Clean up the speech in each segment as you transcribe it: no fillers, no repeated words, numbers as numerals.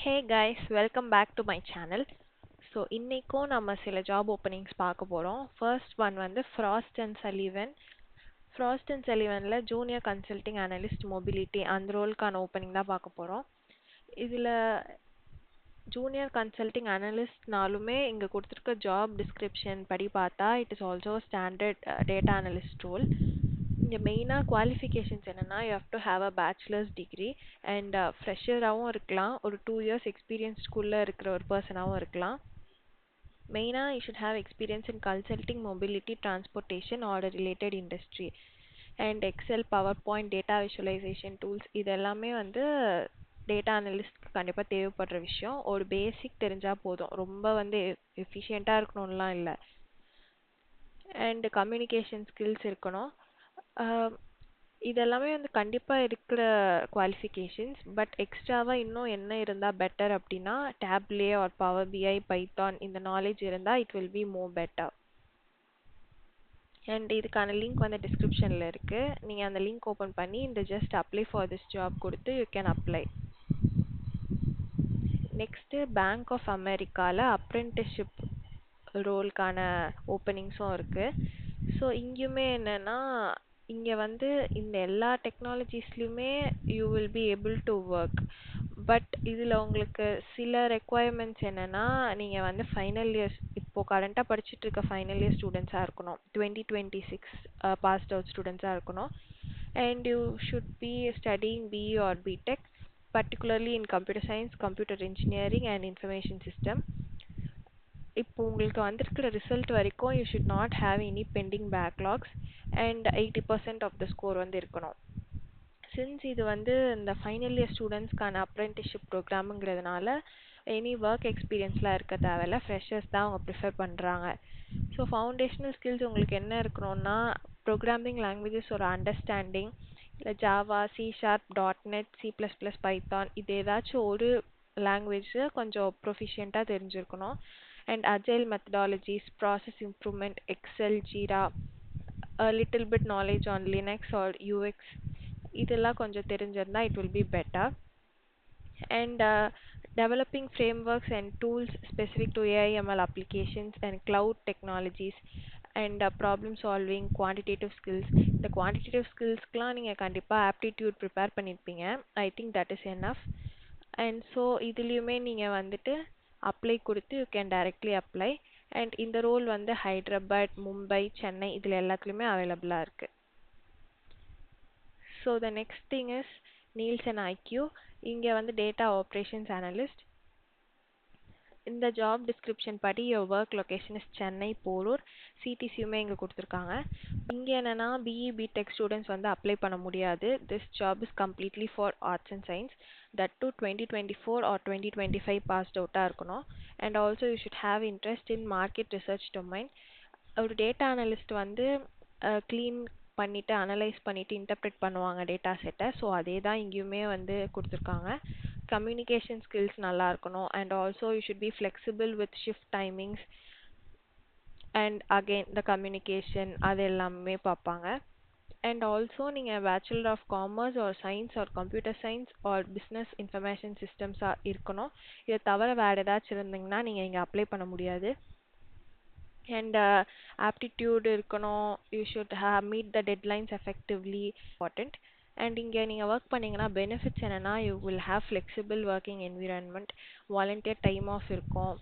Hey guys, welcome back to my channel. So இன்னைக்கும் நம்ம சில job openings பார்க்க போறோம். First one வந்து Frost and Sullivan. Frost and Sullivanல junior consulting analyst mobility அந்த ரோல்க்கான opening தான் பார்க்க போறோம். இதுல junior consulting analyst நாலுமே இங்க கொடுத்திருக்க job description படி பார்த்தா it is also a standard data analyst role. இங்க மெயினா qualifications என்னன்னா you have to have a bachelor's degree and fresher-ஆவும் இருக்கலாம் ஒரு 2 years experience குள்ள இருக்கிற ஒரு person-ஆவும் இருக்கலாம். மெயினா you should have experience in consulting, mobility, transportation or a related industry and Excel, PowerPoint, data visualization tools இது எல்லாமே வந்து data analyst கண்டிப்பா தேவைப்படுற விஷயம். ஒரு basic தெரிஞ்சா போதும். ரொம்ப வந்து efficient-ஆ இருக்கணும்லாம் இல்ல. and communication skills இருக்கணும். இதெல்லாமே வந்து கண்டிப்பா இருக்கிற qualifications பட் எக்ஸ்ட்ராவா இன்னும் என்ன இருந்தா பெட்டர் அப்படின்னா Tableau or Power BI, Python இந்த knowledge இருந்தா it will be more better. and இதுக்கான லிங்க் வந்து டிஸ்கிரிப்ஷன்ல இருக்கு. நீங்க அந்த லிங்க் ஓபன் பண்ணி இந்த just apply for this job கொடுத்து you can apply. next Bank of Americaல apprenticeship ரோல்க்கான ஓப்பனிங்ஸும் இருக்கு. ஸோ இங்கேயுமே என்னன்னா இங்கே வந்து இந்த எல்லா டெக்னாலஜிஸ்லையுமே you will be able to work. But இதில் உங்களுக்கு சில ரெக்குவயர்மெண்ட்ஸ் என்னன்னா நீங்கள் வந்து ஃபைனல் இயர்ஸ் இப்போ கரண்ட்டாக படிச்சுட்டு இருக்க ஃபைனல் இயர் ஸ்டூடெண்ட்ஸாக இருக்கணும். 2026 பாஸ்ட் அவுட் ஸ்டூடெண்ட்ஸாக இருக்கணும். And you should be studying BE or BTech particularly in computer science, computer engineering and information system. இப்போ உங்களுக்கு வந்திருக்கிற ரிசல்ட் வரைக்கும் you should not have any pending backlogs and 80% of the score வந்து இருக்கணும். since இது வந்து இந்த ஃபைனல் இயர் ஸ்டூடெண்ட்ஸ்க்கான apprenticeship ப்ரோக்ராம்ங்கிறதுனால எனி ஒர்க் எக்ஸ்பீரியன்ஸ்லாம் இருக்க தேவையில்ல, ஃப்ரெஷர்ஸ் தான் அவங்க ப்ரிஃபர் பண்ணுறாங்க. ஸோ ஃபவுண்டேஷனல் ஸ்கில்ஸ் உங்களுக்கு என்ன இருக்கணும்னா ப்ரோக்ராமிங் லாங்குவேஜஸ் ஒரு அண்டர்ஸ்டாண்டிங் இல்லை Java, C#, .NET, C++, Python இது ஏதாச்சும் ஒரு லாங்குவேஜ் கொஞ்சம் ப்ரொஃபிஷியண்ட்டாக தெரிஞ்சிருக்கணும். and agile methodologies, process improvement, Excel, Jira, a little bit knowledge on Linux or UX இதெல்லாம் கொஞ்சம் தெரிஞ்சிருந்தா it will be better. and developing frameworks and tools specific to AI/ML applications and cloud technologies and problem solving, quantitative skills. இந்த quantitative skillsக்குலாம் நீங்க கண்டிப்பா aptitude prepare பண்ணிருப்பீங்க. I think that is enough. and so இதுலயுமே நீங்க வந்துட்டு apply கொடுத்து you can directly apply. and இந்த role வந்து ஹைதராபாத், மும்பை, சென்னை இதுல எல்லாத்துலயுமே அவைலபிளா இருக்கு. so the next thing is Nielsen IQ. இங்க வந்து data operations analyst. இந்த job description படி your work location is Chennai, Porur. CTCயுமே இங்க கொடுத்திருக்காங்க. இங்க என்னன்னா BE, BTech students வந்து apply பண்ண முடியாது. This job is completely for arts and science. that to 2024 or 2025 passed out இருக்கணும். and also you should have interest in market research domain. ஒரு data analyst வந்து clean பண்ணிட்டு அனலைஸ் பண்ணிட்டு interpret பண்ணுவாங்க data செட்டை. ஸோ அதே தான் இங்கேயுமே வந்து கொடுத்துருக்காங்க. கம்யூனிகேஷன் ஸ்கில்ஸ் நல்லா இருக்கணும். And also you should be flexible with shift timings and again the communication அது எல்லாமே பார்ப்பாங்க. அண்ட் ஆல்சோ நீங்கள் bachelor of commerce or science or computer science or business information சிஸ்டம்ஸாக இருக்கணும். இதை தவிர வேறு ஏதாச்சும் இருந்தீங்கன்னா நீங்கள் இங்கே அப்ளை பண்ண முடியாது. and aptitude இருக்கணும். you should have meet the deadlines effectively important. and இங்க நீங்க ஒர்க் பண்ணீங்கன்னா benefits என்னன்னா you will have flexible working environment, volunteer time off இருக்கும்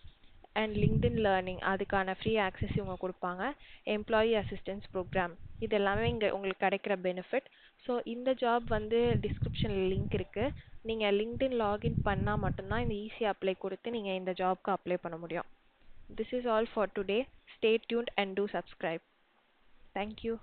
and LinkedIn learning அதுக்கான free access இவங்க கொடுப்பாங்க. employee assistance program இது எல்லாமே இங்க உங்களுக்கு கிடைக்கிற benefit. ஸோ இந்த ஜாப் வந்து டிஸ்கிரிப்ஷன்ல லிங்க் இருக்கு. நீங்க LinkedIn login பண்ணா மட்டும்தான் இந்த ஈஸி அப்ளை கொடுத்து நீங்க இந்த ஜாப்க்கு அப்ளை பண்ண முடியும். This is all for today. Stay tuned and do subscribe. Thank you.